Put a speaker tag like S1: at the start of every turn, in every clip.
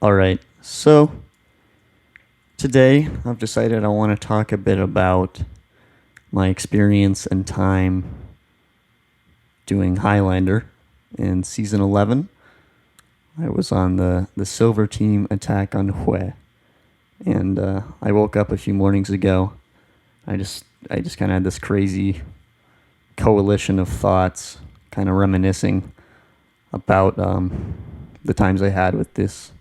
S1: All right. So today I've decided I want to talk a bit about my experience and time doing Highlander in season 11. I was on the silver team attack on Hu3, and I woke up a few mornings ago. I just kind of had this crazy coalition of thoughts, kind of reminiscing about the times I had with this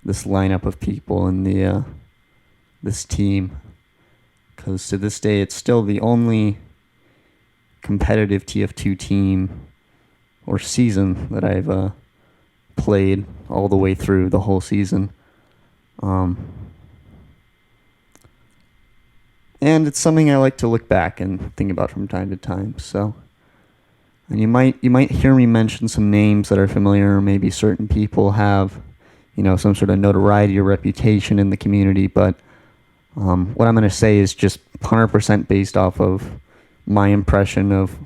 S1: lineup of people and the this team, because to this day it's still the only competitive TF2 team or season that I've played all the way through the whole season. And it's something I like to look back and think about from time to time. So, and you might hear me mention some names that are familiar, or maybe certain people have, some sort of notoriety or reputation in the community. But what I'm going to say is just 100% based off of my impression of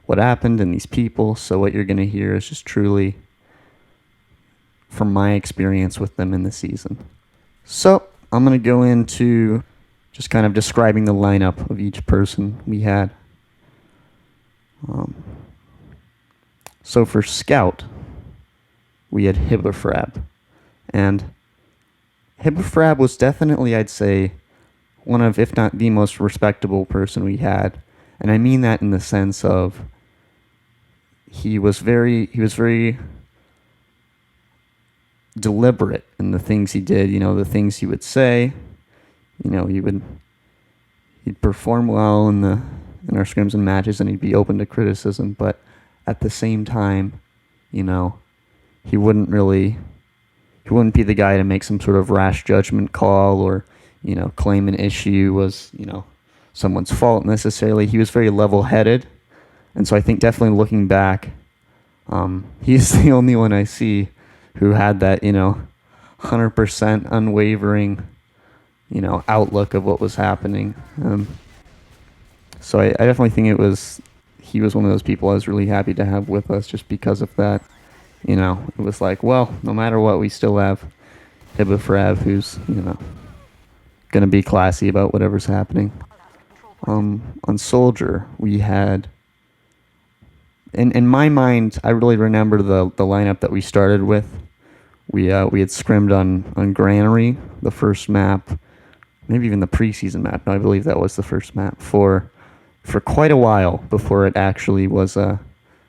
S1: what happened and these people. So what you're going to hear is just truly from my experience with them in the season. So I'm going to go into just kind of describing the lineup of each person we had. So for Scout, we had Hu3, and Hu3 was definitely, I'd say, one of, if not the most respectable person we had, and I mean that in the sense of he was very deliberate in the things he did. The things he would say. He'd perform well in our scrims and matches, and he'd be open to criticism. But at the same time, he wouldn't be the guy to make some sort of rash judgment call or claim an issue was someone's fault necessarily. He was very level-headed, and so I think definitely looking back, he's the only one I see who had that 100% unwavering outlook of what was happening. So I definitely think he was one of those people I was really happy to have with us just because of that. It was like, well, no matter what, we still have Hu3 who's, going to be classy about whatever's happening. On Soldier, we had, in my mind, I really remember the lineup that we started with. We had scrimmed on Granary, the first map, maybe even the preseason map. No, I believe that was the first map for quite a while before it actually was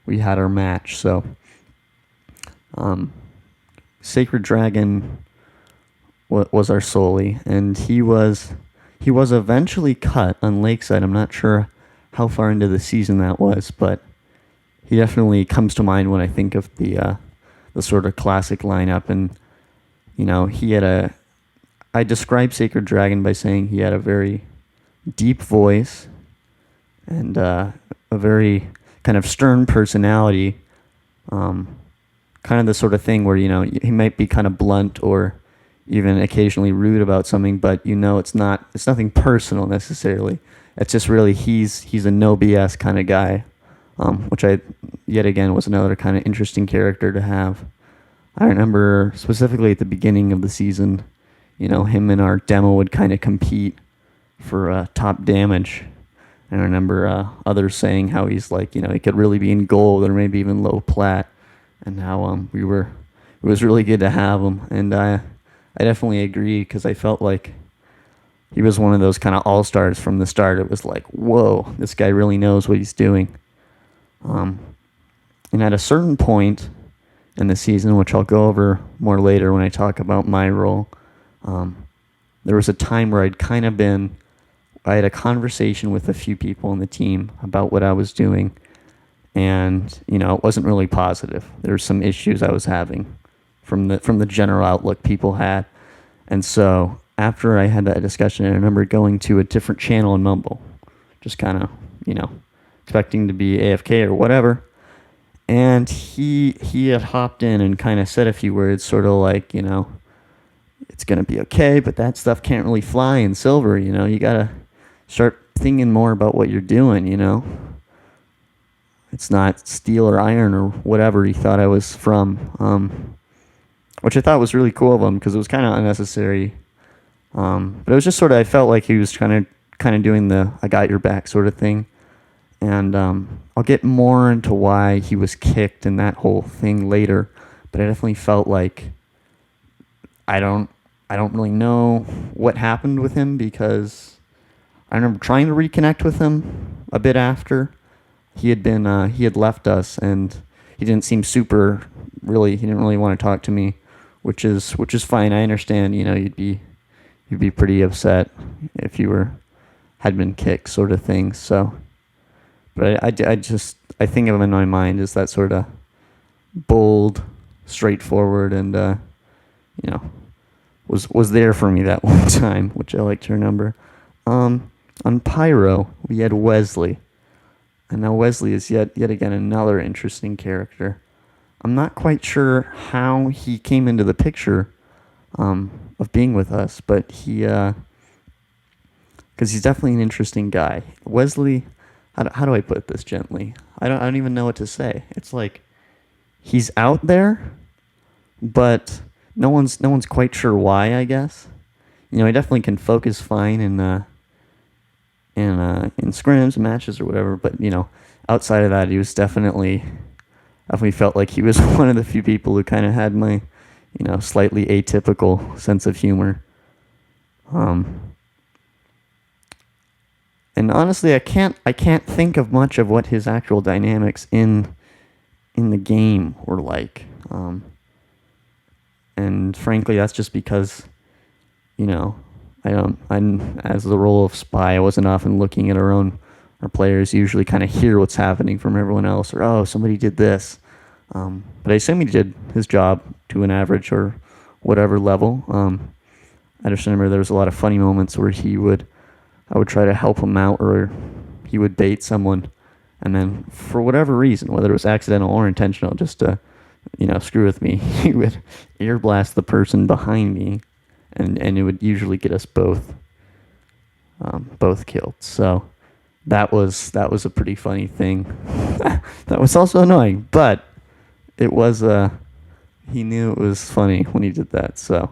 S1: we had our match. So Sacred Dragon was our Soli, and he was eventually cut on Lakeside. I'm not sure how far into the season that was, but he definitely comes to mind when I think of the sort of classic lineup. And I describe Sacred Dragon by saying he had a very deep voice and a very kind of stern personality. Kind of the sort of thing where he might be kind of blunt or even occasionally rude about something, but it's nothing personal necessarily. It's just really he's a no BS kind of guy, which yet again was another kind of interesting character to have. I remember specifically at the beginning of the season, him and our demo would kind of compete for top damage. And I remember others saying how he's like, he could really be in gold or maybe even low plat, and how it was really good to have him. And I definitely agree, because I felt like he was one of those kind of all-stars from the start. It was like, whoa, this guy really knows what he's doing. And at a certain point in the season, which I'll go over more later when I talk about my role, there was a time where I had a conversation with a few people on the team about what I was doing, and it wasn't really positive. There were some issues I was having from the general outlook people had. And so after I had that discussion, I remember going to a different channel in Mumble, just kind of expecting to be AFK or whatever. And he had hopped in and kind of said a few words, sort of like, it's going to be okay, but that stuff can't really fly in Silver. You got to start thinking more about what you're doing. It's not steel or iron or whatever he thought I was from. which I thought was really cool of him because it was kind of unnecessary. But it was just sort of, I felt like he was kind of doing the "I got your back" sort of thing. And I'll get more into why he was kicked and that whole thing later. But I definitely felt like I don't I don't really know what happened with him because I remember trying to reconnect with him a bit after he had left us, and he didn't seem super really he didn't really want to talk to me, which is fine. I understand. You'd be pretty upset if you were had been kicked, sort of thing. So, but I think of him in my mind as that sort of bold, straightforward, and you know was there for me that one time, which I like to remember. On Pyro, we had Wesley, and now Wesley is yet again another interesting character. I'm not quite sure how he came into the picture of being with us, but because he's definitely an interesting guy. Wesley, how do I put this gently? I don't even know what to say. It's like he's out there, but no one's quite sure why. I guess he definitely can focus fine in scrims and matches or whatever. But outside of that, he was definitely felt like he was one of the few people who kind of had my slightly atypical sense of humor. Um, and honestly, I can't think of much of what his actual dynamics in the game were like. And frankly, that's just because you know I'm as the role of spy. I wasn't often looking at our players. Usually, kind of hear what's happening from everyone else, or oh, somebody did this. But I assume he did his job to an average or whatever level. I just remember there was a lot of funny moments where I would try to help him out, or he would bait someone, and then for whatever reason, whether it was accidental or intentional, just to screw with me, he would ear blast the person behind me, and it would usually get us both killed. So that was a pretty funny thing. That was also annoying, but it was he knew it was funny when he did that. So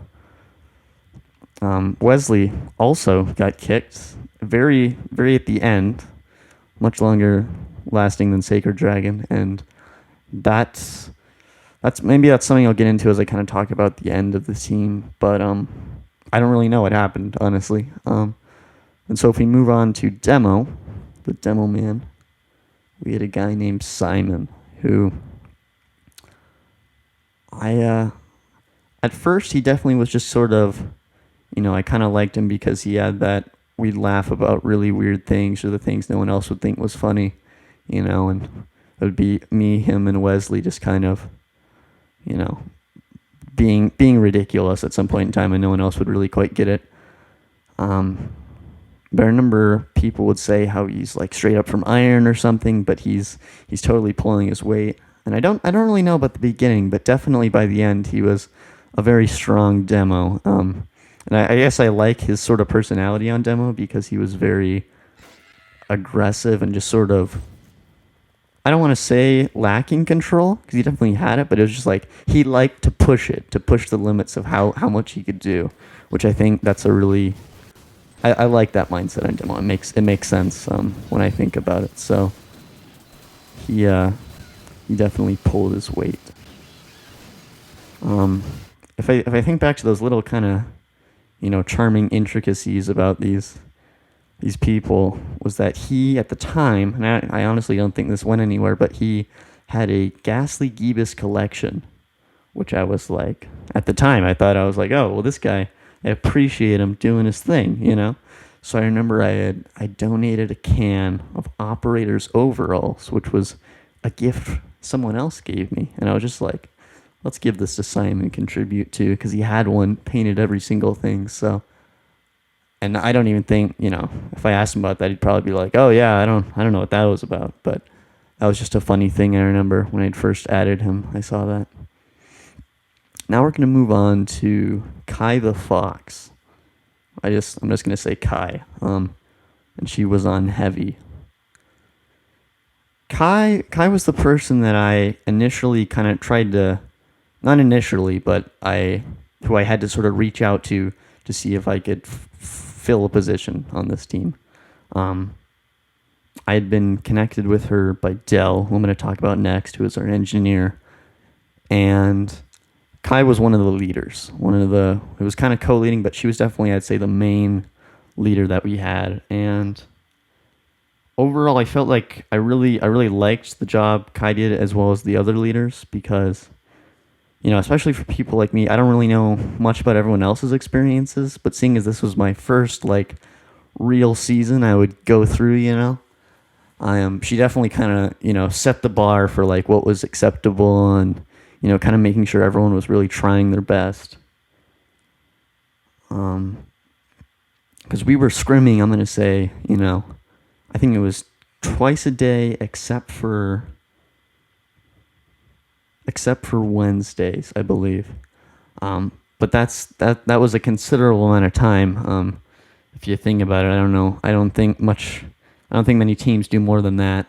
S1: Wesley also got kicked very very at the end, much longer lasting than Sacred Dragon, and that's something I'll get into as I kind of talk about the end of the team. But I don't really know what happened, honestly. And so if we move on to the demo man, we had a guy named Simon who at first he definitely was just sort of, I kind of liked him because he had that we'd laugh about really weird things or the things no one else would think was funny, and it would be me, him, and Wesley just kind of, you know, being ridiculous at some point in time, and no one else would really quite get it. But I remember people would say how he's like straight up from iron or something, but he's totally pulling his weight. And I don't really know about the beginning, but definitely by the end he was a very strong demo. And I guess I like his sort of personality on demo because he was very aggressive and just sort of, I don't want to say lacking control because he definitely had it, but it was just like he liked to push the limits of how much he could do, which I think that's a really, I like that mindset on demo. It makes sense when I think about it. So he definitely pulled his weight. If I think back to those little kind of charming intricacies about these people, was that he at the time, and I honestly don't think this went anywhere, but he had a Ghastly Gibbous collection, which I was like, at the time I thought, I was like, oh well, this guy, I appreciate him doing his thing. So I remember I donated a can of Operator's overalls, which was a gift someone else gave me, and I was just like, let's give this to Simon and contribute to, because he had one painted every single thing. So, and I don't even think, if I asked him about that, he'd probably be like, oh yeah, I don't know what that was about. But that was just a funny thing. I remember when I'd first added him, I saw that. Now we're going to move on to Kai the Fox. I'm just going to say Kai. And she was on heavy. Kai was the person that I initially kind of tried to not initially, but who I had to sort of reach out to see if I could fill a position on this team. Um, I had been connected with her by Dell, who I'm going to talk about next, who is our engineer, and Kai was one of the leaders. It was kind of co-leading, but she was definitely, I'd say, the main leader that we had. And overall, I felt like I really liked the job Kai did as well as the other leaders because, especially for people like me, I don't really know much about everyone else's experiences, but seeing as this was my first like real season I would go through, she definitely kind of, set the bar for like what was acceptable and, kind of making sure everyone was really trying their best. Because we were scrimming, I'm going to say, I think it was twice a day except for Wednesdays, I believe. But that was a considerable amount of time. If you think about it, I don't know. I don't think many teams do more than that.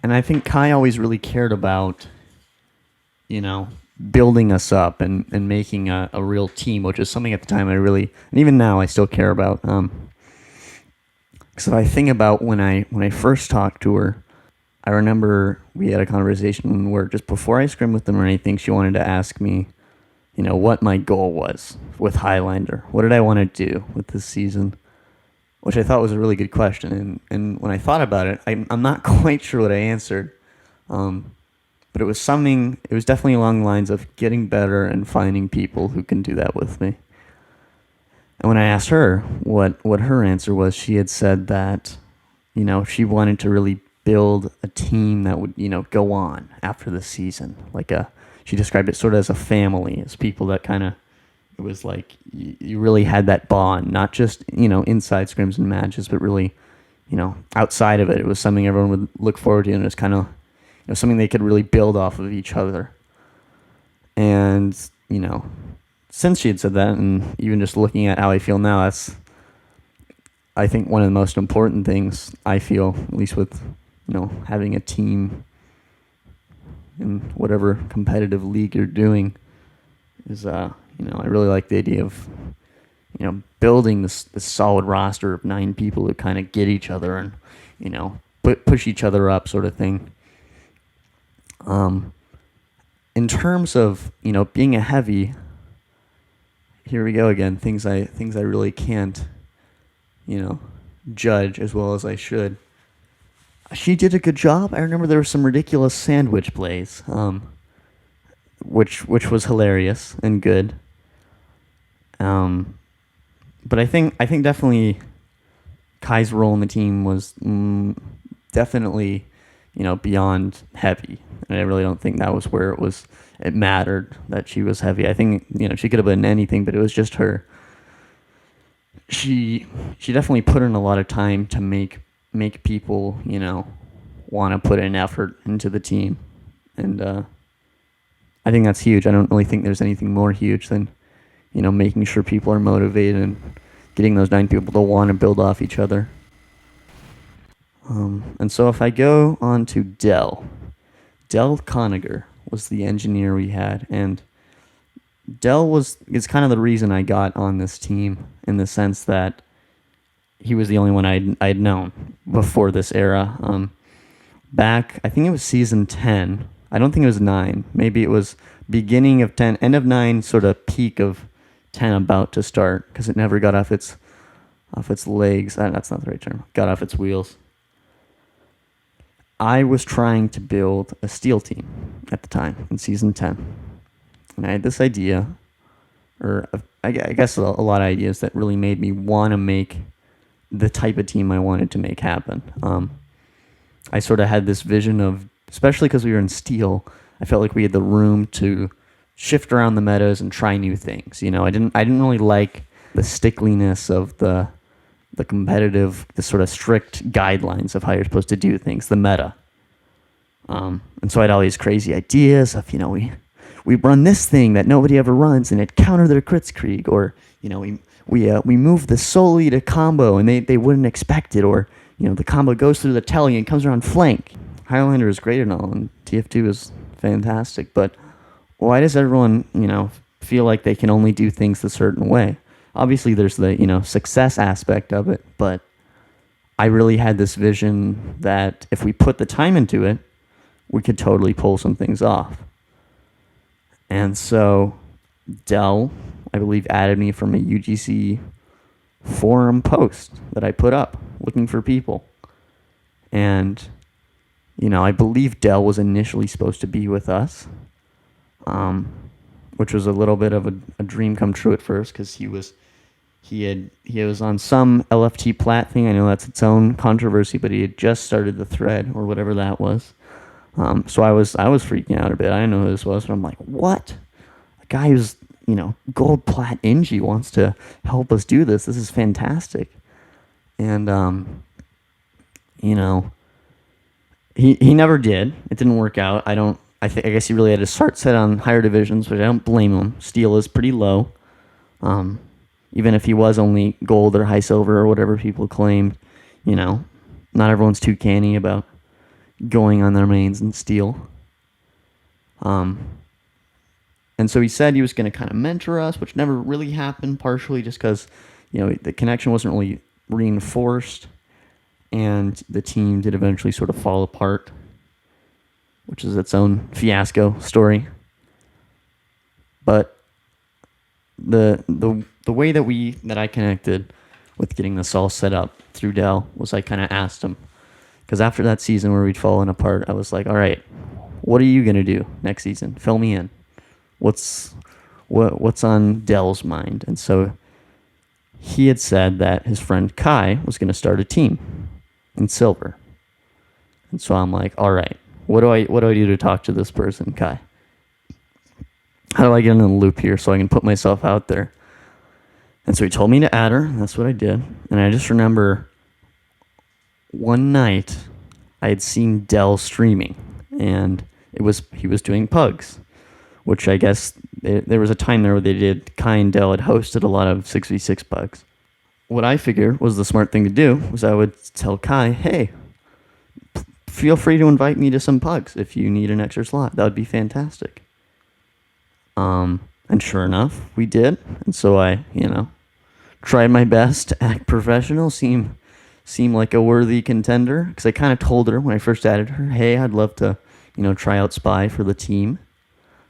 S1: And I think Kai always really cared about, building us up and making a real team, which is something at the time and even now I still care about. So I think about when I first talked to her, I remember we had a conversation where just before I scrimmed with them or anything, she wanted to ask me, what my goal was with Highlander. What did I want to do with this season? Which I thought was a really good question. And when I thought about it, I'm not quite sure what I answered. But it was definitely along the lines of getting better and finding people who can do that with me. And when I asked her what her answer was, she had said that, she wanted to really build a team that would, go on after the season. She described it sort of as a family, as people that kind of, it was like you really had that bond, not just, inside scrims and matches, but really, outside of it. It was something everyone would look forward to, and it was kind of, something they could really build off of each other. And, since she had said that, and even just looking at how I feel now, that's, I think, one of the most important things I feel, at least with, having a team in whatever competitive league you're doing, is, I really like the idea of, building this solid roster of 9 people who kind of get each other and, push each other up, sort of thing. In terms of, being a heavy, here we go again, things I really can't, judge as well as I should. She did a good job. I remember there were some ridiculous sandwich plays, which was hilarious and good. But I think definitely Kai's role in the team was definitely, beyond heavy. And I really don't think that was where it mattered that she was heavy. I think, she could have been anything, but it was just her. She definitely put in a lot of time to make people, want to put an effort into the team. And I think that's huge. I don't really think there's anything more huge than, making sure people are motivated and getting those 9 people to want to build off each other. And so if I go on to Dell Conager was the engineer we had, and Dell is kind of the reason I got on this team, in the sense that he was the only one I'd known before this era. Back, I think it was season 10. I don't think it was 9. Maybe it was beginning of 10, end of 9, sort of peak of 10 about to start, because it never got off its legs. That's not the right term. Got off its wheels. I was trying to build a steel team at the time in season 10. And I had this idea, or I guess a lot of ideas that really made me want to make the type of team I wanted to make happen. I sort of had this vision of, especially because we were in steel, I felt like we had the room to shift around the metas and try new things. I didn't really like the stickliness of the competitive, the sort of strict guidelines of how you're supposed to do things, the meta. And so I had all these crazy ideas of, we run this thing that nobody ever runs and it counter their Kritzkrieg, or, we move the Soli to combo and they wouldn't expect it, or, the combo goes through the telly and comes around flank. Highlander is great and all, and TF2 is fantastic, but why does everyone, feel like they can only do things a certain way? Obviously, there's the, success aspect of it, but I really had this vision that if we put the time into it, we could totally pull some things off. And so Dell, I believe, added me from a UGC forum post that I put up looking for people. And, I believe Dell was initially supposed to be with us, which was a little bit of a dream come true at first, because he was on some LFT plat thing. I know that's its own controversy, but he had just started the thread or whatever that was. So I was freaking out a bit. I didn't know who this was, but I'm like, what? A guy who's gold plat Ingy wants to help us do this. This is fantastic. And he never did. It didn't work out. I guess he really had his heart set on higher divisions, which I don't blame him. Steel is pretty low. Even if he was only gold or high silver or whatever people claimed, not everyone's too canny about going on their mains in steel. And so he said he was going to kind of mentor us, which never really happened, partially just because, the connection wasn't really reinforced, and the team did eventually sort of fall apart, which is its own fiasco story. But the way that I connected with getting this all set up through Dell was I kind of asked him, because after that season where we'd fallen apart, I was like, all right, what are you going to do next season? Fill me in. What's on Dell's mind? And so he had said that his friend Kai was going to start a team in silver. And so I'm like, all right, what do I do to talk to this person, Kai? How do I get in the loop here so I can put myself out there? And so he told me to add her. And that's what I did. And I just remember one night I had seen Dell streaming, and he was doing pugs, which I guess there was a time there where they did. Kai and Dell had hosted a lot of 6v6 pugs. What I figured was the smart thing to do was I would tell Kai, hey, feel free to invite me to some pugs if you need an extra slot. That would be fantastic. And sure enough, we did. And so I, tried my best to act professional, seem like a worthy contender, because I kind of told her when I first added her, hey, I'd love to, try out spy for the team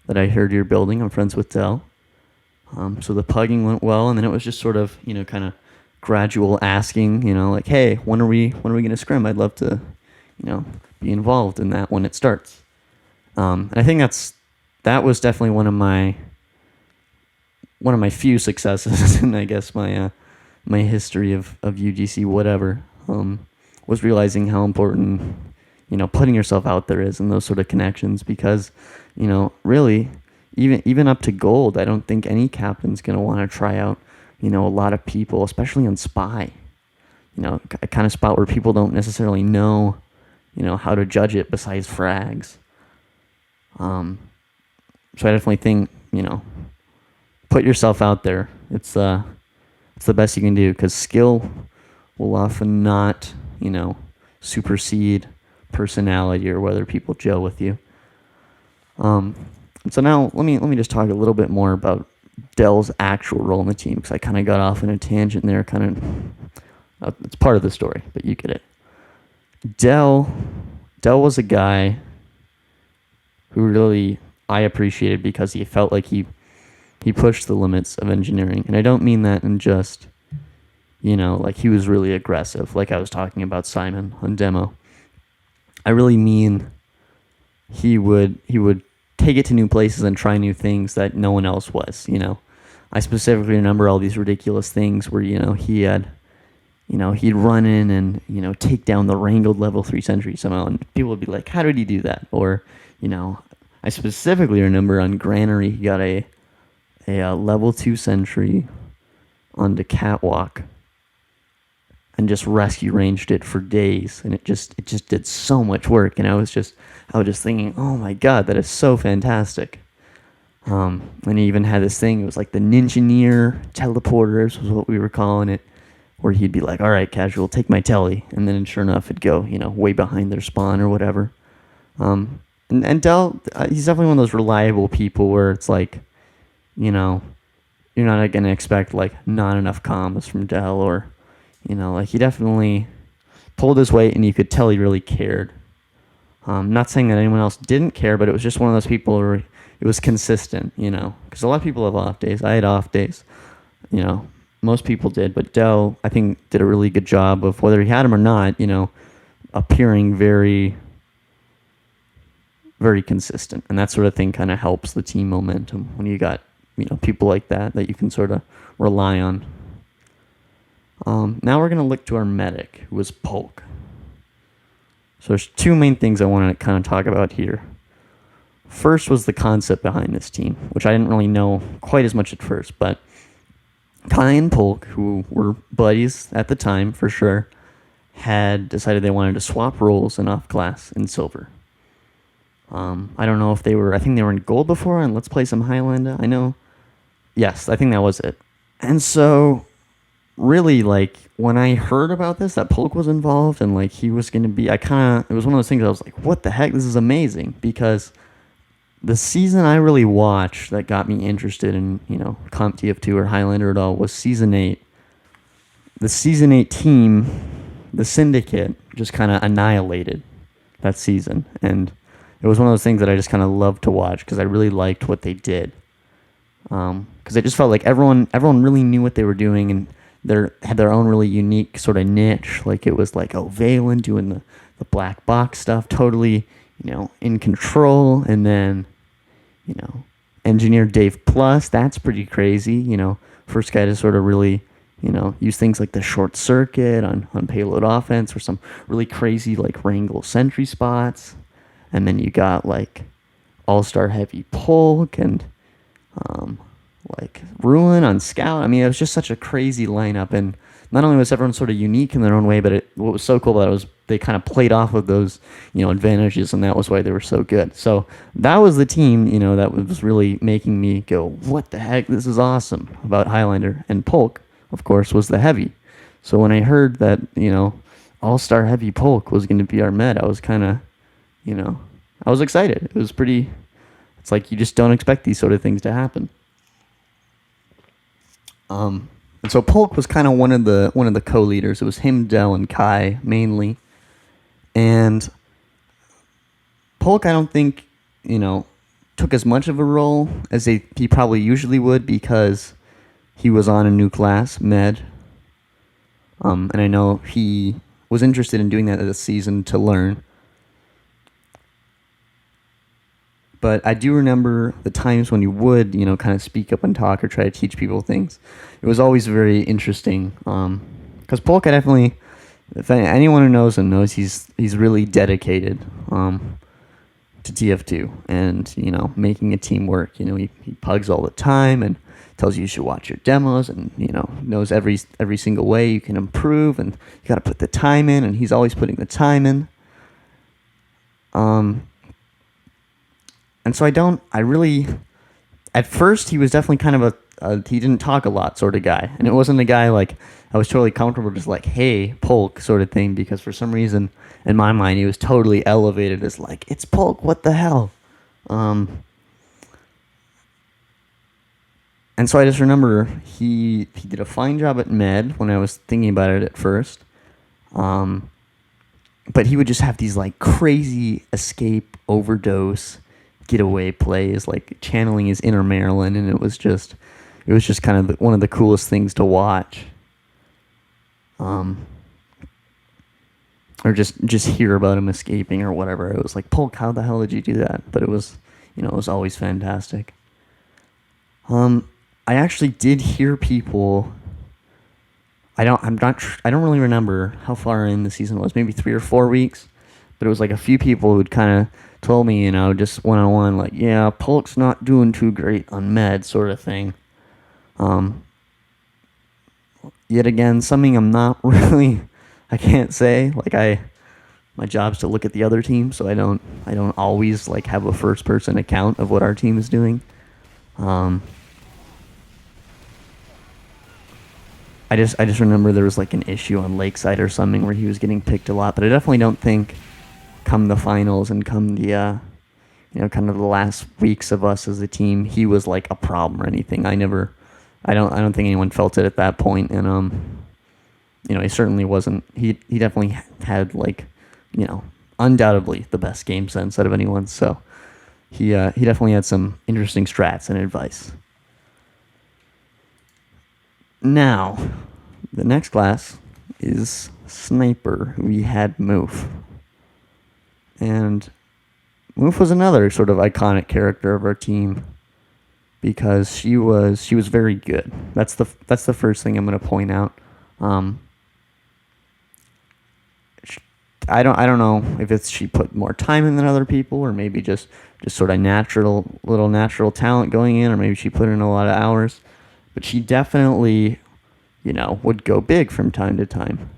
S1: that I heard you're building. I'm friends with Dell. So the pugging went well, and then it was just sort of, kind of gradual asking, like, hey, when are we going to scrim? I'd love to, be involved in that when it starts. And I think that was definitely one of my few successes in, I guess, my history of UGC whatever, was realizing how important, putting yourself out there is, and those sort of connections, because, really, even up to gold, I don't think any captain's going to want to try out, a lot of people, especially on spy, a kind of spot where people don't necessarily know, how to judge it besides frags. So I definitely think, put yourself out there. It's the best you can do, because skill will often not, supersede personality or whether people gel with you. And so now let me just talk a little bit more about Dell's actual role in the team, because I kind of got off in a tangent there. It's part of the story, but you get it. Dell was a guy who really I appreciated, because he felt like he pushed the limits of engineering. And I don't mean that in just, like he was really aggressive, like I was talking about Simon on demo. I really mean he would take it to new places and try new things that no one else was, I specifically remember all these ridiculous things where, he'd run in and, take down the wrangled level 3 sentry somehow, and people would be like, how did he do that? Or, I specifically remember on Granary, he got a level 2 sentry onto Catwalk and just rescue ranged it for days, and it just did so much work, and I was just thinking, oh my god, that is so fantastic. And he even had this thing, it was like the Ninjaneer teleporters was what we were calling it, where he'd be like, all right, casual, take my telly, and then sure enough it'd go, way behind their spawn or whatever. And Dell, he's definitely one of those reliable people where it's like, you know, you're not going to expect like not enough comms from Dell, or, like he definitely pulled his weight and you could tell he really cared. Not saying that anyone else didn't care, but it was just one of those people where it was consistent, because a lot of people have off days. I had off days, most people did, but Dell, I think, did a really good job of, whether he had them or not, appearing very, very consistent. And that sort of thing kind of helps the team momentum when you got, people like that you can sort of rely on. Now we're going to look to our medic, who was Polk. So there's two main things I want to kind of talk about here. First was the concept behind this team, which I didn't really know quite as much at first, but Kai and Polk, who were buddies at the time for sure, had decided they wanted to swap roles in off class in silver. I don't know if I think they were in gold before, and let's play some Highlander. Yes, I think that was it. And so, really, like, when I heard about this, that Polk was involved and, like, he was going to be, it was one of those things I was like, what the heck, this is amazing, because the season I really watched that got me interested in, Comp TF2 or Highlander at all was Season 8. The Season 8 team, the Syndicate, just kind of annihilated that season. And it was one of those things that I just kind of loved to watch because I really liked what they did. Because it just felt like everyone really knew what they were doing and had their own really unique sort of niche. Like it was like, Valen doing the black box stuff, totally, in control. And then, Engineer Dave Plus, that's pretty crazy. First guy to sort of really, use things like the short circuit on payload offense or some really crazy like wrangle sentry spots. And then you got like all-star heavy Polk and like Ruin on Scout. I mean, it was just such a crazy lineup, and not only was everyone sort of unique in their own way, but what was so cool about it was they kind of played off of those, advantages, and that was why they were so good. So that was the team, that was really making me go, what the heck, this is awesome about Highlander. And Polk, of course, was the heavy. So when I heard that, all-star heavy Polk was going to be our med, I was kind of, I was excited. It's like you just don't expect these sort of things to happen. And so Polk was kind of one of the co-leaders. It was him, Dell, and Kai mainly. And Polk, I don't think, took as much of a role as he probably usually would because he was on a new class, Med. And I know he was interested in doing that this season to learn. But I do remember the times when he would, kind of speak up and talk or try to teach people things. It was always very interesting. Because Polk, I definitely, if anyone who knows him knows he's really dedicated to TF2 and, making a team work. He pugs all the time and tells you should watch your demos and, knows every single way you can improve, and you got to put the time in, and he's always putting the time in. And so at first he was definitely kind of he didn't talk a lot sort of guy. And it wasn't a guy like, I was totally comfortable just like, hey, Polk sort of thing, because for some reason in my mind he was totally elevated as like, it's Polk, what the hell? And so I just remember he did a fine job at Med when I was thinking about it at first. But he would just have these like crazy escape, overdose, getaway plays, like channeling his inner Marilyn, and it was just kind of one of the coolest things to watch. Or just hear about him escaping or whatever. It was like, Polk, how the hell did you do that? But it was, it was always fantastic. I actually did hear people. I don't really remember how far in the season it was. Maybe 3 or 4 weeks, but it was like a few people who'd kind of told me, just one-on-one, like, yeah, Polk's not doing too great on Med, sort of thing. Yet again, something I'm not really, I can't say. Like my job's to look at the other team, so I don't always like have a first-person account of what our team is doing. I just remember there was like an issue on Lakeside or something where he was getting picked a lot, but I definitely don't think come the finals and come the kind of the last weeks of us as a team, he was like a problem or anything. I don't think anyone felt it at that point, and he certainly wasn't. He definitely had like, undoubtedly the best game sense out of anyone. So he definitely had some interesting strats and advice. Now, the next class is Sniper. We had Moof. And Moof was another sort of iconic character of our team because she was very good. That's the first thing I'm going to point out. I don't know if it's she put more time in than other people, or maybe just sort of natural talent going in, or maybe she put in a lot of hours. But she definitely, would go big from time to time.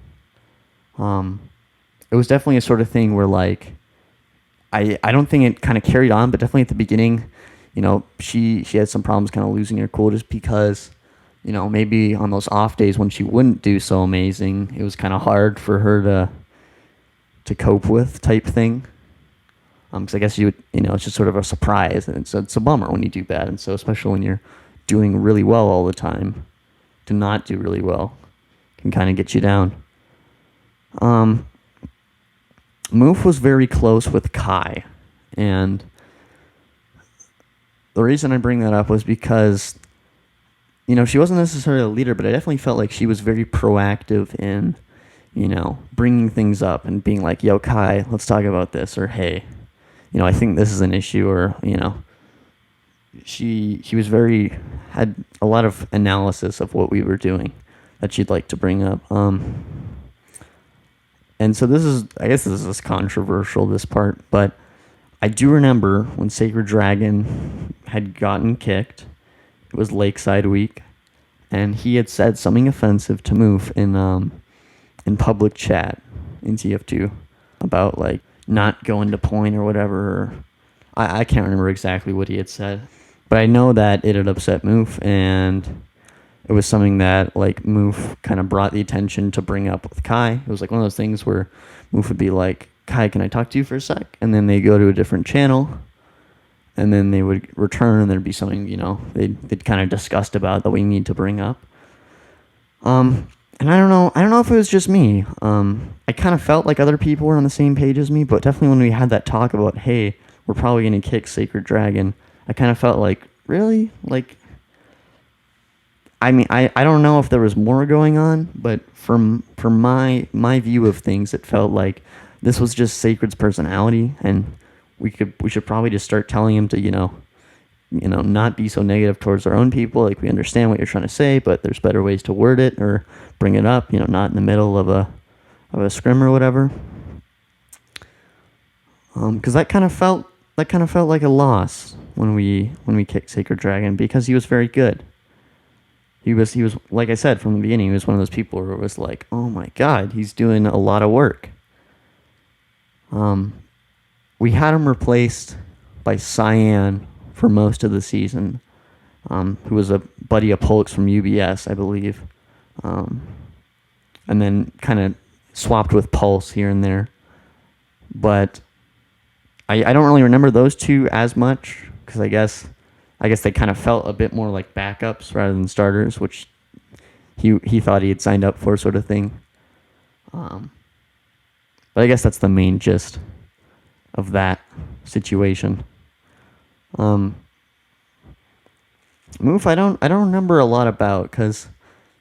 S1: It was definitely a sort of thing where, like, I don't think it kind of carried on, but definitely at the beginning, she had some problems kind of losing her cool just because, maybe on those off days when she wouldn't do so amazing, it was kind of hard for her to cope with type thing. Because I guess it's just sort of a surprise, and it's a bummer when you do bad, and so especially when you're doing really well all the time, to not do really well can kind of get you down. Moof was very close with Kai, and the reason I bring that up was because, she wasn't necessarily a leader, but I definitely felt like she was very proactive in, bringing things up and being like, yo, Kai, let's talk about this, or hey, I think this is an issue, or, she had a lot of analysis of what we were doing that she'd like to bring up. And so I guess this is controversial, this part, but I do remember when Sacred Dragon had gotten kicked. It was Lakeside Week, and he had said something offensive to Moof in public chat in TF2 about like not going to point or whatever. I can't remember exactly what he had said, but I know that it had upset Moof, and it was something that like Moof kind of brought the attention to bring up with Kai. It was like one of those things where Moof would be like, Kai, can I talk to you for a sec? And then they go to a different channel, and then they would return, and there'd be something, they'd kind of discussed about that we need to bring up. And I don't know if it was just me. I kind of felt like other people were on the same page as me, but definitely when we had that talk about, hey, we're probably going to kick Sacred Dragon, I kind of felt like, really? Like, I mean, I don't know if there was more going on, but from my view of things, it felt like this was just Sacred's personality, and we should probably just start telling him to, not be so negative towards our own people. Like, we understand what you're trying to say, but there's better ways to word it or bring it up, not in the middle of a scrim or whatever. Because that kind of felt like a loss when we kicked Sacred Dragon, because he was very good. He was like I said from the beginning, he was one of those people where it was like, oh my god, he's doing a lot of work. We had him replaced by Cyan for most of the season, who was a buddy of Polk's from UBS, I believe, and then kind of swapped with Pulse here and there. But I don't really remember those two as much, because I guess they kind of felt a bit more like backups rather than starters, which he thought he had signed up for, sort of thing. But I guess that's the main gist of that situation. Moof, I don't remember a lot about, because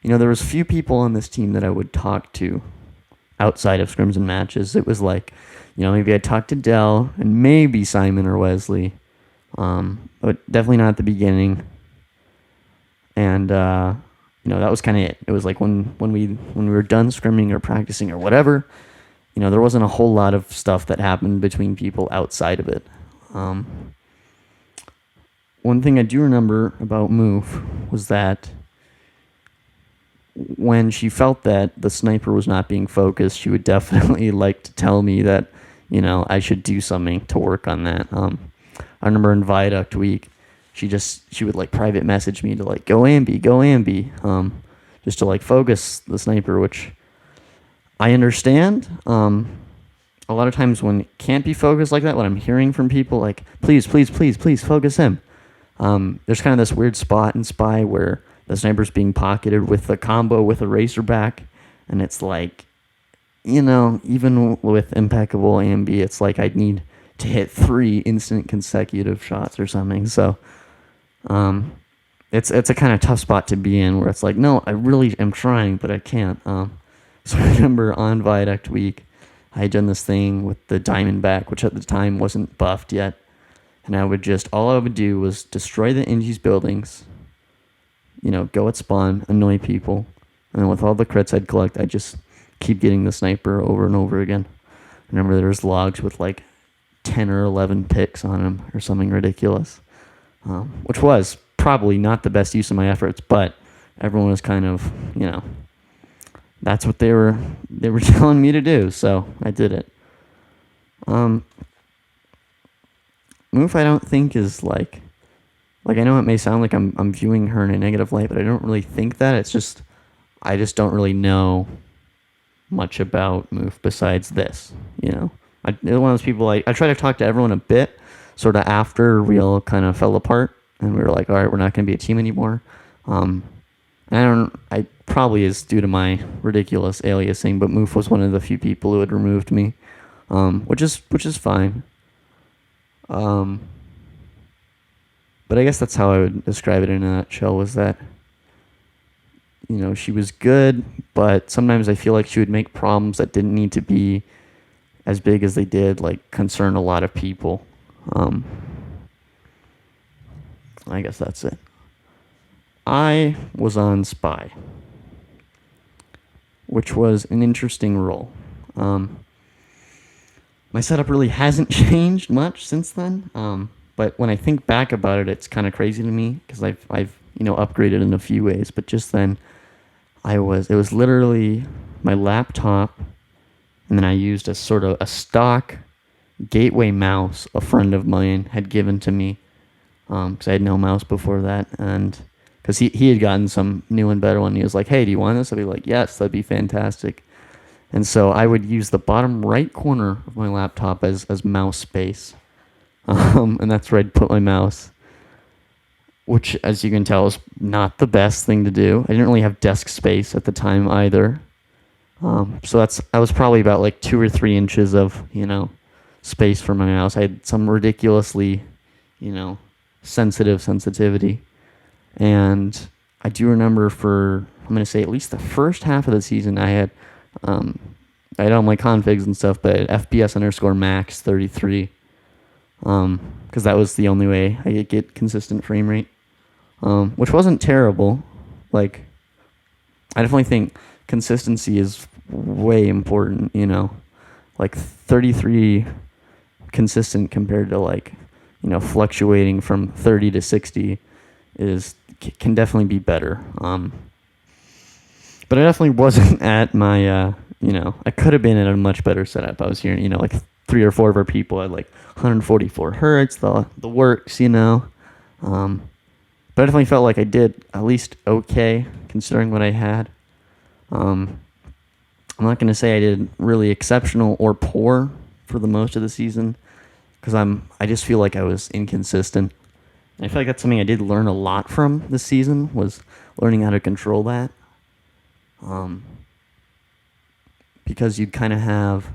S1: there was few people on this team that I would talk to outside of scrims and matches. It was like, maybe I'd talk to Dell and maybe Simon or Wesley. But definitely not at the beginning. And that was kind of it. It was like when we were done scrimming or practicing or whatever, there wasn't a whole lot of stuff that happened between people outside of it. One thing I do remember about Moof was that when she felt that the sniper was not being focused, she would definitely like to tell me that, I should do something to work on that. I remember in Viaduct Week, she would like private message me to like go ambi, just to like focus the sniper, which I understand. a lot of times when it can't be focused like that, when I'm hearing from people like, please, please, please, please focus him. There's kind of this weird spot in Spy where the sniper's being pocketed with a combo with a racerback, and it's like, even with impeccable AMB, it's like I'd need to hit 3 instant consecutive shots or something. So, it's a kind of tough spot to be in where it's like, no, I really am trying, but I can't. So I remember on Viaduct Week, I had done this thing with the Diamondback, which at the time wasn't buffed yet. And all I would do was destroy the Ingi's buildings, go at spawn, annoy people. And then with all the crits I'd collect, I'd just keep getting the sniper over and over again. I remember there was logs with like 10 or 11 picks on them or something ridiculous, which was probably not the best use of my efforts, but everyone was kind of, that's what they were telling me to do, so I did it. Moof, I don't think is like I know it may sound like I'm viewing her in a negative light, but I don't really think that. It's just I just don't really know much about Moof besides this. One of those people I try to talk to everyone a bit, sort of after we all kind of fell apart and we were like, all right, we're not going to be a team anymore. I probably is due to my ridiculous aliasing, but Moof was one of the few people who had removed me, which is fine. But I guess that's how I would describe it in a nutshell, was that, she was good, but sometimes I feel like she would make problems that didn't need to be as big as they did, like concern a lot of people. I guess that's it. I was on Spy, which was an interesting role. My setup really hasn't changed much since then. But when I think back about it, it's kind of crazy to me because I've upgraded in a few ways. But just then, it was literally my laptop, and then I used a sort of a stock gateway mouse a friend of mine had given to me, because I had no mouse before that, and because he had gotten some new and better one. He was like, "Hey, do you want this?" I'd be like, "Yes, that'd be fantastic." And so I would use the bottom right corner of my laptop as mouse space. And that's where I'd put my mouse, which, as you can tell, is not the best thing to do. I didn't really have desk space at the time either. So I was probably about like 2 or 3 inches of, space for my mouse. I had some ridiculously, sensitivity. And I do remember I'm going to say at least the first half of the season, I had all my configs and stuff, but FPS_max 33. Because that was the only way I could get consistent frame rate, which wasn't terrible. Like, I definitely think consistency is way important, like 33 consistent compared to fluctuating from 30 to 60 can definitely be better. But I definitely wasn't at my, I could have been at a much better setup. I was hearing, like 3 or 4 of our people had like 144 hertz, the works, But I definitely felt like I did at least okay considering what I had. I'm not going to say I did really exceptional or poor for the most of the season, because I just feel like I was inconsistent. And I feel like that's something I did learn a lot from this season, was learning how to control that. Because you'd kind of have,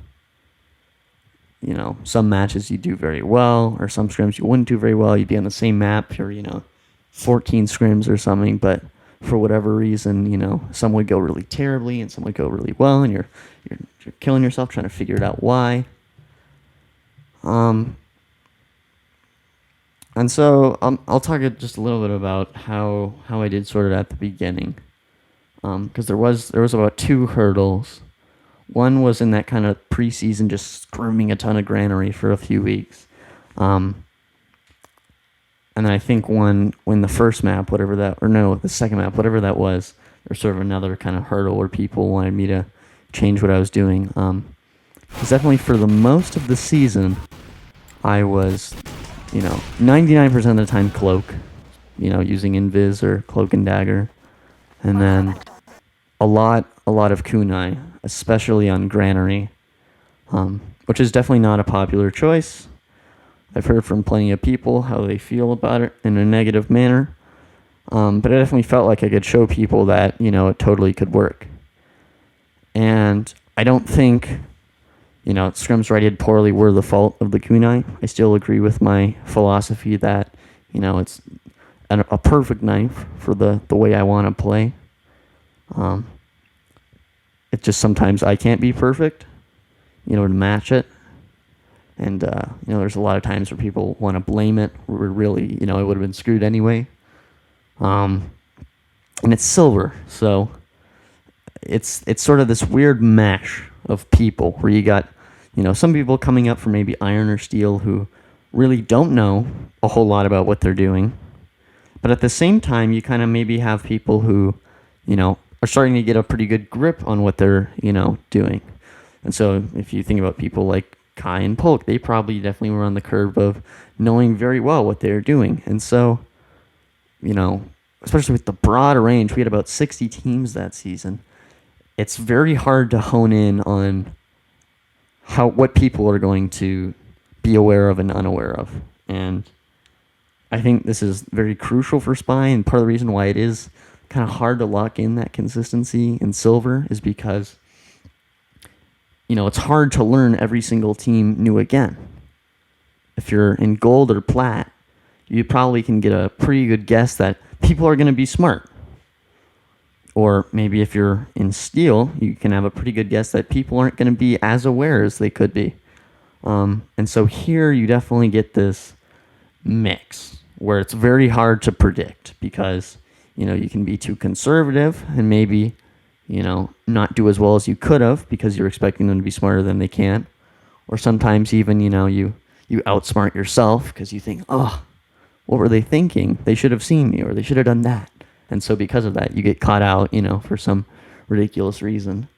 S1: some matches you do very well, or some scrims you wouldn't do very well. You'd be on the same map for, 14 scrims or something, but for whatever reason, some would go really terribly and some would go really well, and you're killing yourself trying to figure it out why. And so I'll talk just a little bit about how I did sort of at the beginning, because there was about 2 hurdles. One was in that kind of preseason, just screaming a ton of granary for a few weeks. And then I think when the first map, the second map, whatever that was, there's sort of another kind of hurdle where people wanted me to change what I was doing. Because definitely for the most of the season, I was, 99% of the time cloak, using invis or cloak and dagger. And then a lot of kunai, especially on granary, which is definitely not a popular choice. I've heard from plenty of people how they feel about it in a negative manner. But I definitely felt like I could show people that, it totally could work. And I don't think, scrims rated poorly were the fault of the kunai. I still agree with my philosophy that, it's a perfect knife for the way I want to play. It's just sometimes I can't be perfect, to match it. And, there's a lot of times where people want to blame it, where really, it would have been screwed anyway. And it's silver, so it's sort of this weird mesh of people where you got, some people coming up from maybe iron or steel who really don't know a whole lot about what they're doing. But at the same time, you kind of maybe have people who, are starting to get a pretty good grip on what they're, doing. And so if you think about people like Kai and Polk, they probably definitely were on the curve of knowing very well what they're doing. And so, especially with the broad range, we had about 60 teams that season. It's very hard to hone in on what people are going to be aware of and unaware of. And I think this is very crucial for Spy, and part of the reason why it is kind of hard to lock in that consistency in silver is because, it's hard to learn every single team new again. If you're in gold or plat, you probably can get a pretty good guess that people are going to be smart. Or maybe if you're in steel, you can have a pretty good guess that people aren't going to be as aware as they could be. And so here you definitely get this mix where it's very hard to predict because, you can be too conservative and maybe, not do as well as you could have because you're expecting them to be smarter than they can. Or sometimes even, you outsmart yourself because you think, oh, what were they thinking? They should have seen me or they should have done that. And so because of that, you get caught out, for some ridiculous reason.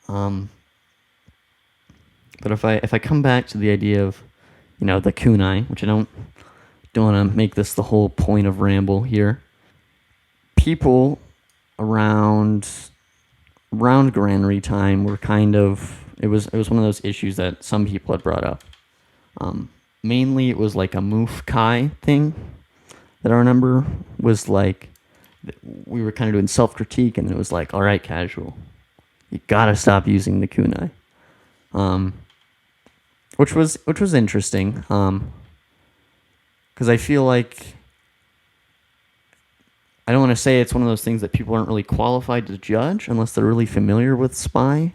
S1: But if I come back to the idea of, the kunai, which I don't want to make this the whole point of ramble here. People around granary time were kind of, it was one of those issues that some people had brought up. Mainly it was like a Moof Kai thing that I remember was like, we were kind of doing self-critique and it was like, all right, casual, you gotta stop using the kunai. Which was interesting, because I feel like, I don't want to say it's one of those things that people aren't really qualified to judge unless they're really familiar with Spy,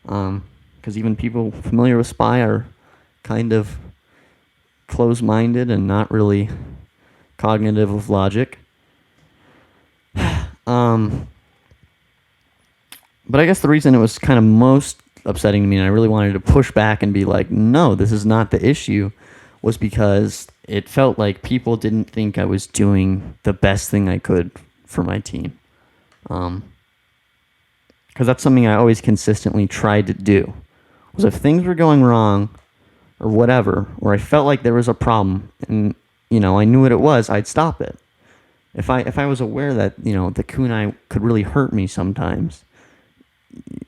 S1: because even people familiar with Spy are kind of close-minded and not really cognitive of logic. But I guess the reason it was kind of most upsetting to me and I really wanted to push back and be like, no, this is not the issue, was because it felt like people didn't think I was doing the best thing I could for my team. Because that's something I always consistently tried to do. Was if things were going wrong or whatever, or I felt like there was a problem and, I knew what it was, I'd stop it. If I was aware that, the kunai could really hurt me sometimes,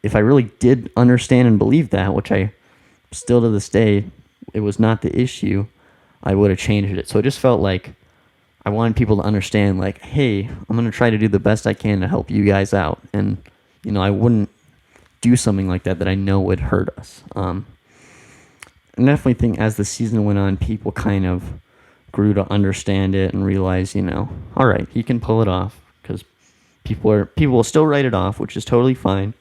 S1: if I really did understand and believe that, which I still to this day, it was not the issue, I would have changed it. So it just felt like I wanted people to understand, like, hey, I'm going to try to do the best I can to help you guys out. And, I wouldn't do something like that I know would hurt us. And I definitely think as the season went on, people kind of grew to understand it and realize, all right, he can pull it off, because people will still write it off, which is totally fine.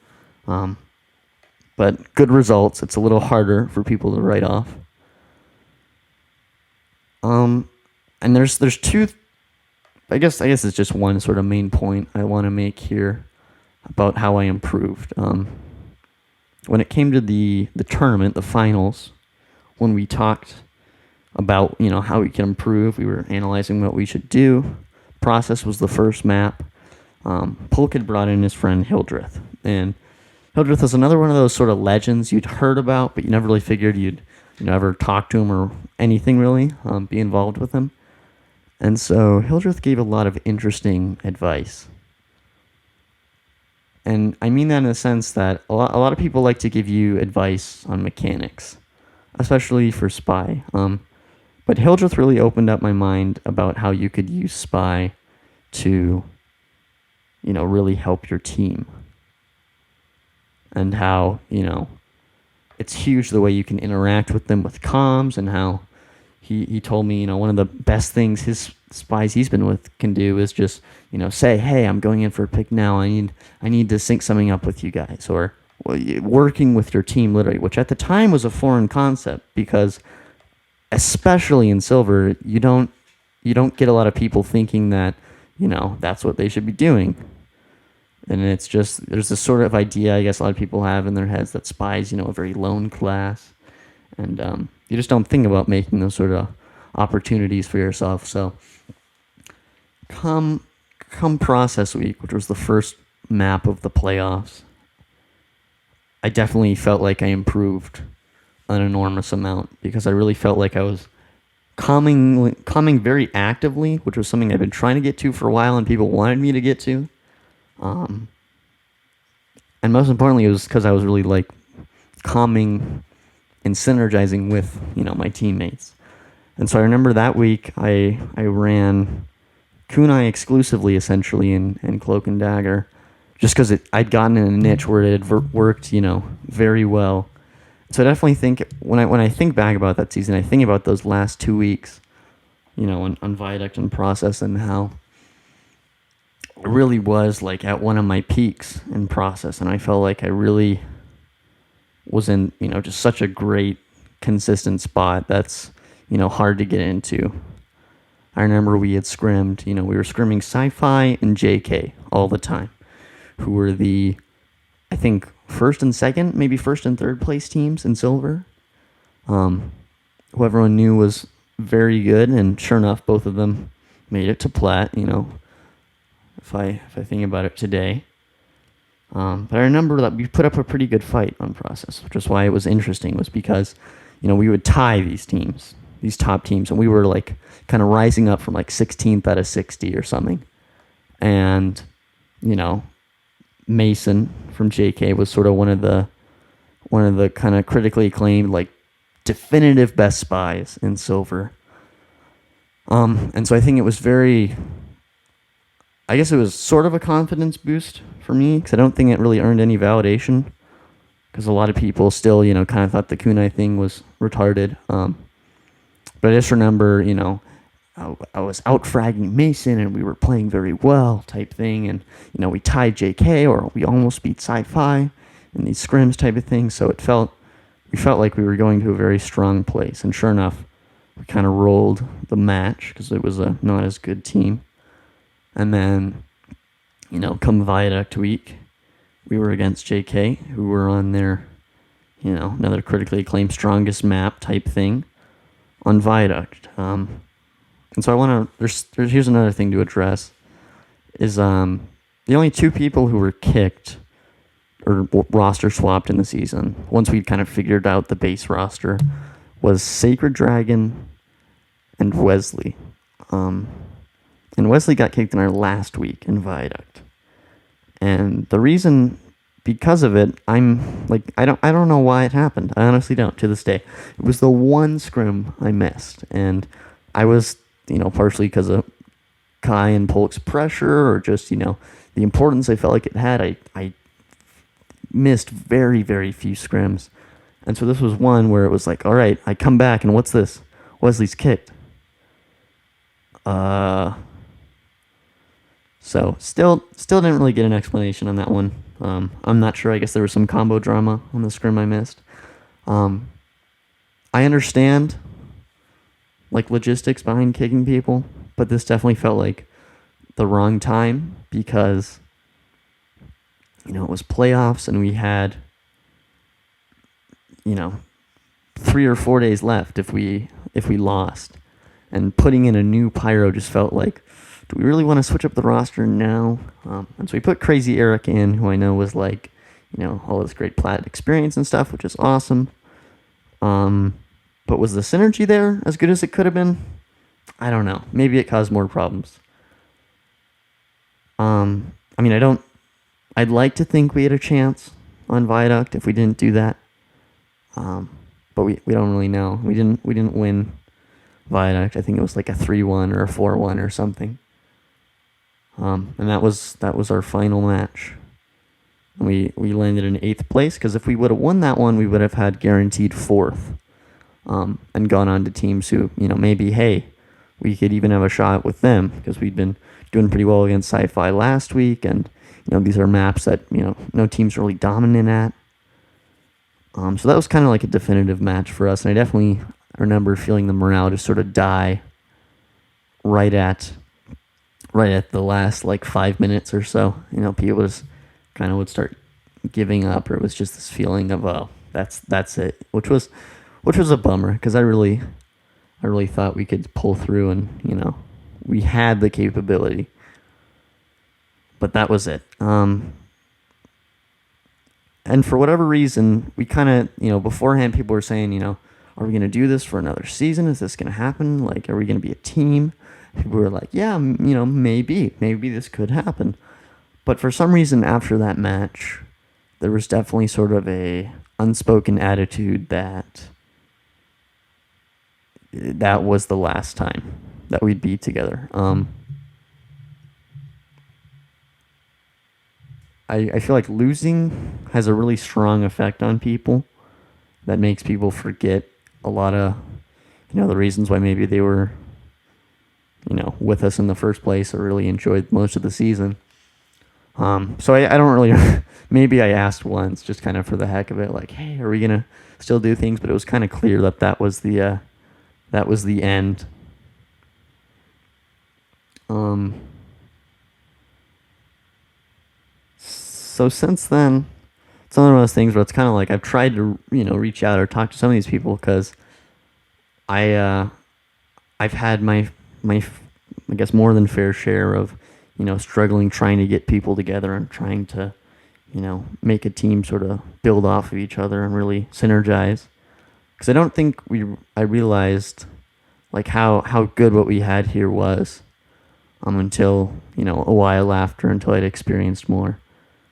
S1: But good results, it's a little harder for people to write off. And there's two, I guess it's just one sort of main point I want to make here about how I improved. When it came to the tournament, the finals, when we talked about, how we can improve, we were analyzing what we should do. Process was the first map. Polk had brought in his friend Hildreth, and Hildreth was another one of those sort of legends you'd heard about, but you never really figured you'd ever talk to him or anything really, be involved with him. And so Hildreth gave a lot of interesting advice. And I mean that in the sense that a lot of people like to give you advice on mechanics, especially for Spy. But Hildreth really opened up my mind about how you could use Spy to, really help your team. And how, it's huge the way you can interact with them with comms, and how he told me, one of the best things his spies he's been with can do is just, say, hey, I'm going in for a pick now. I need to sync something up with you guys, or working with your team literally, which at the time was a foreign concept because, especially in Silver, you don't get a lot of people thinking that, that's what they should be doing. And it's just, there's this sort of idea I guess a lot of people have in their heads that spies, a very lone class. And you just don't think about making those sort of opportunities for yourself. So come process week, which was the first map of the playoffs, I definitely felt like I improved an enormous amount because I really felt like I was coming very actively, which was something I've been trying to get to for a while and people wanted me to get to. And most importantly, it was because I was really like calming and synergizing with, my teammates. And so I remember that week I ran Kunai exclusively, essentially, in Cloak and Dagger, just because I'd gotten in a niche where it had worked, very well. So I definitely think when I think back about that season, I think about those last 2 weeks, on Viaduct and Process, and how it really was like at one of my peaks in Process, and I felt like I really was in, just such a great consistent spot that's, hard to get into. I remember we had scrimmed, we were scrimming Sci-Fi and JK all the time, who were the, I think, first and second, maybe first and third place teams in Silver, who everyone knew was very good, and sure enough, both of them made it to Plat, if I think about it today. But I remember that we put up a pretty good fight on Process, which is why it was interesting, was because, we would tie these teams, these top teams, and we were like kind of rising up from like 16th out of 60 or something. And, Mason from JK was sort of one of the kind of critically acclaimed, like, definitive best spies in Silver. And so I think it was I guess it was sort of a confidence boost for me, because I don't think it really earned any validation, because a lot of people still, kind of thought the Kunai thing was retarded. But I just remember, I was out fragging Mason and we were playing very well type thing, and we tied JK, or we almost beat Sci-Fi in these scrims type of thing. So we felt like we were going to a very strong place, and sure enough, we kind of rolled the match because it was a not as good team. And then, come Viaduct week, we were against JK, who were on their, another critically acclaimed strongest map type thing on Viaduct. And so I want to, here's another thing to address, is the only two people who were kicked or roster swapped in the season, once we'd kind of figured out the base roster, was Sacred Dragon and Wesley. And Wesley got kicked in our last week in Viaduct. And the reason, because of it, I'm like, I don't know why it happened. I honestly don't, to this day. It was the one scrim I missed. And I was, partially because of Kai and Polk's pressure, or just, the importance I felt like it had, I missed very, very few scrims. And so this was one where it was like, all right, I come back, and what's this? Wesley's kicked. So still didn't really get an explanation on that one. I'm not sure. I guess there was some combo drama on the scrim I missed. I understand, like, logistics behind kicking people, but this definitely felt like the wrong time, because, it was playoffs and we had, 3 or 4 days left if we lost, and putting in a new pyro just felt like, do we really want to switch up the roster now? And so we put Crazy Eric in, who I know was like, all this great Plat experience and stuff, which is awesome. But was the synergy there as good as it could have been? I don't know. Maybe it caused more problems. I I'd like to think we had a chance on Viaduct if we didn't do that. But we don't really know. We didn't win Viaduct. I think it was like a 3-1 or a 4-1 or something. And that was our final match. We landed in 8th place because if we would have won that one, we would have had guaranteed 4th, and gone on to teams who, maybe, hey, we could even have a shot with them because we'd been doing pretty well against Sci-Fi last week, and these are maps that no team's really dominant at. So that was kind of like a definitive match for us, and I definitely remember feeling the morale just sort of die right at the last like 5 minutes or so. People just kind of would start giving up, or it was just this feeling of, oh, that's it, which was a bummer because I really thought we could pull through, and we had the capability, but that was it. And for whatever reason, we kind of, beforehand, people were saying, are we going to do this for another season? Is this going to happen? Like, are we going to be a team? People were like, yeah, maybe this could happen. But for some reason, after that match, there was definitely sort of a unspoken attitude that was the last time that we'd be together. I feel like losing has a really strong effect on people that makes people forget a lot of, the reasons why maybe they were, with us in the first place or really enjoyed most of the season. So I don't really, maybe I asked once just kind of for the heck of it, like, hey, are we going to still do things? But it was kind of clear that was the end. So since then, it's one of those things where it's kind of like I've tried to, reach out or talk to some of these people because I've had my I guess more than fair share of, struggling, trying to get people together and trying to, make a team sort of build off of each other and really synergize. Because I don't think I realized like how good what we had here was, until, a while after, until I'd experienced more.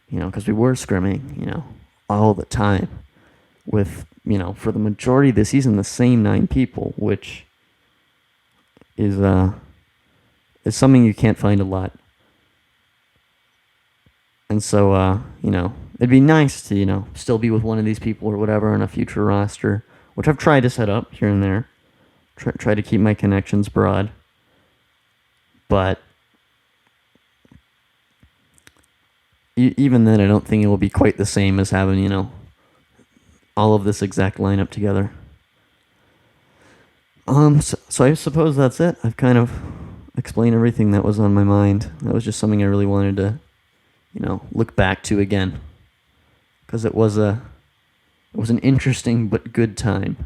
S1: Because we were scrimming, all the time with, for the majority of the season, the same 9 people, which is something you can't find a lot. And so, it'd be nice to, still be with one of these people or whatever on a future roster, which I've tried to set up here and there. Try to keep my connections broad. But even then, I don't think it will be quite the same as having, all of this exact lineup together. So I suppose that's it. I've kind of explained everything that was on my mind. That was just something I really wanted to, look back to again, because it was an interesting but good time.